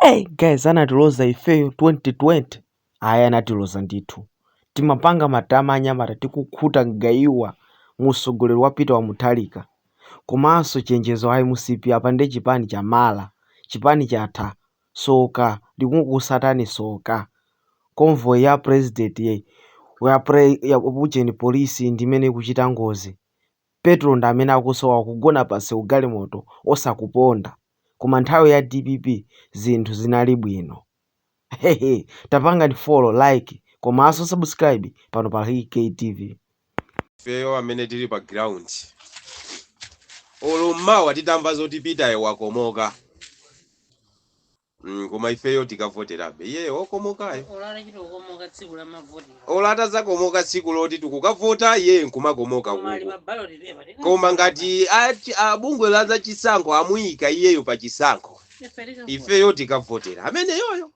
Hey guys, anatiloza ifeyo 2020 aya anatiloza ndithu timapanga matama anyamata tikukhuta ngayiwa musogoleri wapita wa Mutharika komanso chenjezo ayi musipi apa ndi chipani cha mala chipani chatha soka likunkusatani soka convoy ya president ya ujeni polisi ndimene kuchita ngozi petro ndi amene akusowa kugona pansi ugalimoto osakuponda koma nthawi ya DPP zinthu zinali bwino. Hehe, tapanga ni follow, like, komanso subscribe pano pa KTV. Feyo amene tili pa ground. Olummawa titamva zoti Peter wakomoka. Koma ifeyo tikavoterabe. Iye okomokayo. Olala chito okomoka tsiku la mavoti. Olata zakomoka tsiku loti tikukavota iye nkumakomoka uko. Koma ngati abungwe la za chisankho amuyika iyeyo pa chisankho. Ifeyo tikavotera. Amene yoyo.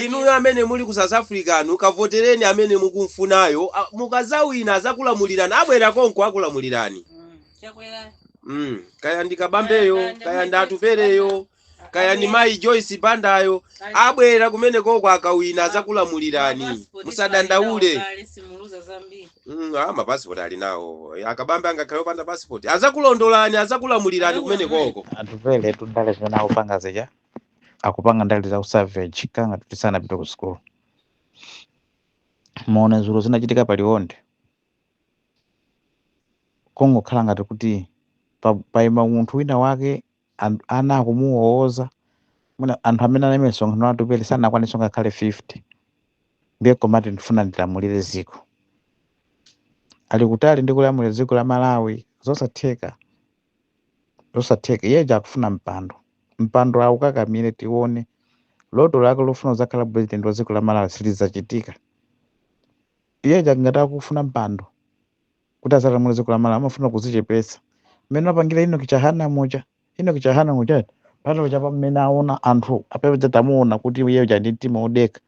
Inu amene muli ku South Africa ukavotereni amene mukumfunayo mukazawina azakulamulirani abwera konko akulamulirani. Kaya ndikabambeyo kaya ndatupereyo kaya ndi mayi Joyce Bandayo abwera kumene koko akawina azakulamulirani musadandaule. Mapassport ali nawo akabambe angakhayo panda passport azakulondolani azakulamulirani kumene koko. Atupele tudale zimene akupanga zija akupanga ndali za usavage kanga tutisana pita ku school muone zulu zinachitika paliwonde kongo khala ngati kuti paima munthu wina wake ana akumuwooza muna anthu amene anali msonkhano atupele sanakwanisa ngakhale 50 ndiye komati ndifuna ndilamulire ziko ali kutali ndi kulamulira ziko la Malawi zosatheka iye akufuna mpando aukakamire tione loto lake lofuna zakhala president wa ziko la Malawi silizachitika. Iye ngati akufuna mpando kuti asalamulire ziko la Malawi amafuna kuzichepesa mmene apangira ino kichahana moja pano chapa mmene aona anthu apepeta tamuona kuti iye ndi mtima odeka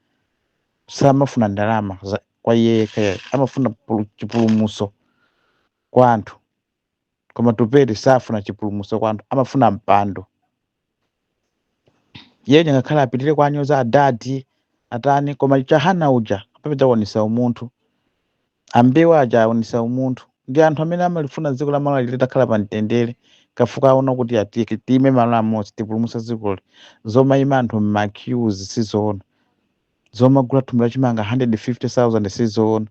samafuna ndalama kwa iye kaya amafuna chipulumuso kwa anthu koma tupere safuna chipulumuso kwa anthu amafuna mpando. Iye ngakhala apitire kwa anyoza adadi atani koma chahana uja apepeta wonisa umunthu ambewa aja wonisa umunthu ndi anthu amene amalifuna ziko la Malawi litakhala pa mtendere kafuka aona kuti atike time malo amodzi tipulumusa zikoli zoma ima anthu m'maqueues sizoona zoma gula thumba chimanga 150,000 sizoona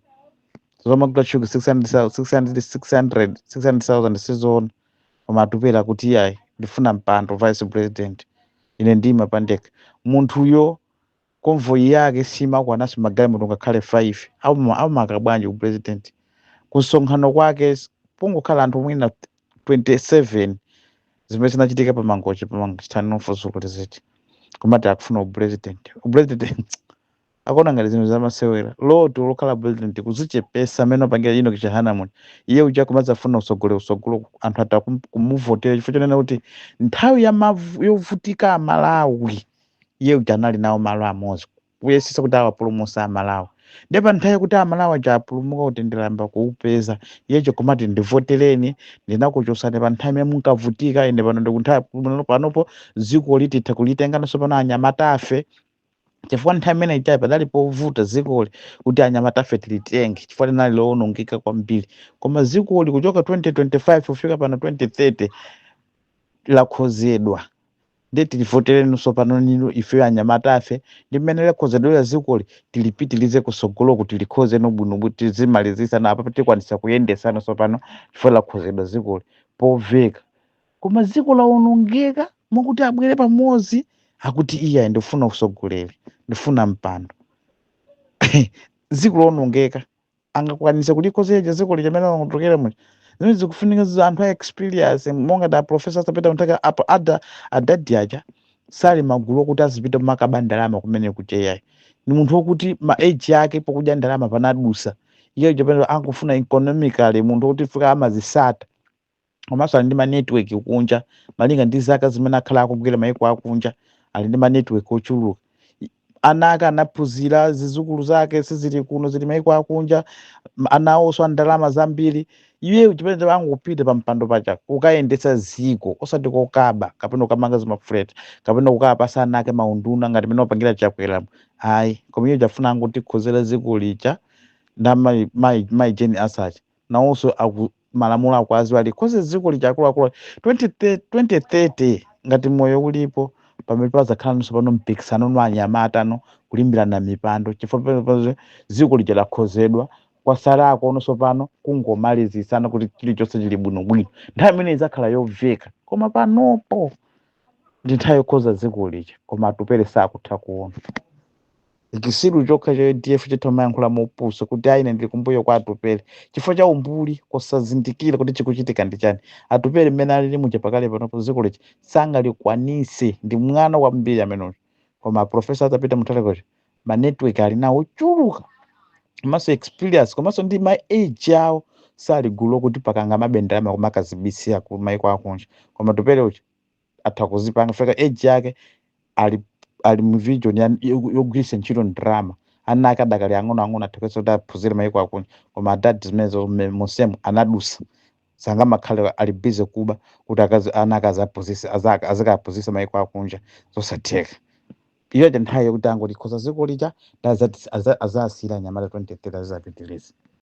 zoma gula chuku 600,000 sizoona koma atupera kuti iyayi ndifuna mpando vice president ine ndima pandeka munthuyo convoy yake simakwana magalimoto ngakhale 5 au makabwanji ku president kusonkhano kwake pongokhala anthu mwina 27 zimene zinachitika pamangochi pamangitanofoso kuti ziti komati akufuna upresident akona ngati zinthu zamasewera loto lokhala president kuzichepesa amene apangira ino kichahana muno iye uja kumadzafuna usogolo anthu atakumuvotera chifukwa chonena kuti nthawi yovutika Malawi iye uja anali nawo malo amodzi kuyesesa kuti awapulumusa Malawi ndipo nthawi kuti Malawi aja apulumuka kuti ndilamba kuupeza iyecho komati ndivotereni ndinakuchosani pa nthawi imene munkavutika ine pano ndikunthawi panopo ziko lititha kulitenganso pano anyamata afe chifukwa nthawi imene ichayi padali povuta zikoli kuti anyamata afe tilitenge chifukwa linali lowonongeka kwambiri koma zikoli kuchoka 2025 kufika pano 2030 lakhozedwa ndi tilivotereni pano nino ife anyamata afe ndi mmene lakhozedwa zikoli tilipitilize kusogolo kuti likhoze nobwino kuti zimalizisa na apa tikwanisa kuyendesana pano chifukwa lakhozedwa zikoli poveka koma ziko lawonongeka mwakuti abwere pamodzi akuti iya ndifuna usogoleri ndifuna mpando ziko lawonongeka angakwanisa kulikhozeja ziko lichamene wanotokera mwe zimene zikufunika za anthu a experience monga da professor sapeta untaka apo adadi aja sali magulu kuti azipita makaba ndalama kumene kucheyayi ni munthu wokuti ma age yake pokudya ndalama panadusa iye japano angufuna economically munthu wokuti fika amazisata komanso ali ndi ma network kunja malinga ndi zaka zimene akhala akugwira maiko akunja ali ndi ma network ochuluka anaka anaphunzira zizukulu zake sizili kuno zili maiko akunja anawonso ndalama zambiri iweyo chimene wangu kupita pa mpando pacha ukayendetsa ziko osati kokaba kapena ukamanga zimafuleti kapena ukapa sana ake maunduna ngati mene wapangira chakwera ayi koma iyo jafuna kuti khozera ziko licha nda mai jeni asachi nawonso malamulo akwazi ali khoze ziko licha akuluakulu 2030 ngati moyo ulipo pamene pazakhala nso pano mpikisano no anyamata kulimbirana mipando chifukwa ziko licha lakhozedwa kwasalako nonso pano kungomalizisana kuti chilichonse chili bwinobwino nthawi imene idzakhala yobveka koma panopo ndi nthawi yokhoza ziko licha koma atupere sakutha kuona chisiru chokha cha ADF chitomayankhula mopusa kuti aine ndili kumbuyo kwa atupere chifukwa cha umbuli kusazindikira kuti chikuchitika ndi chani atupere mmene alili muja pakale panopo ziko licha sangalikwanise ndi mwana wa mbiri ameneyo koma profesa atapita mutalekocha ma network ali nawo ochuluka komanso experience komanso ndi ma age awo sali gulu kuti pakanga mabendera makumakazibisia ku maiko akunja koma tupere uchi atha kuzipanga fika age yake ali mu vision yogwisa ntchito drama anake adakali ang'ono athekesa kuti aphunzire maiko akunja koma adadi zimenezo musemu anadusa sanga makhale ali busy kuba kuti anake azikaphunzisa maiko akunja zosatheka iyo nthawi yokuti angoti khoza ziko licha azasira nyamala 23 azapitiliza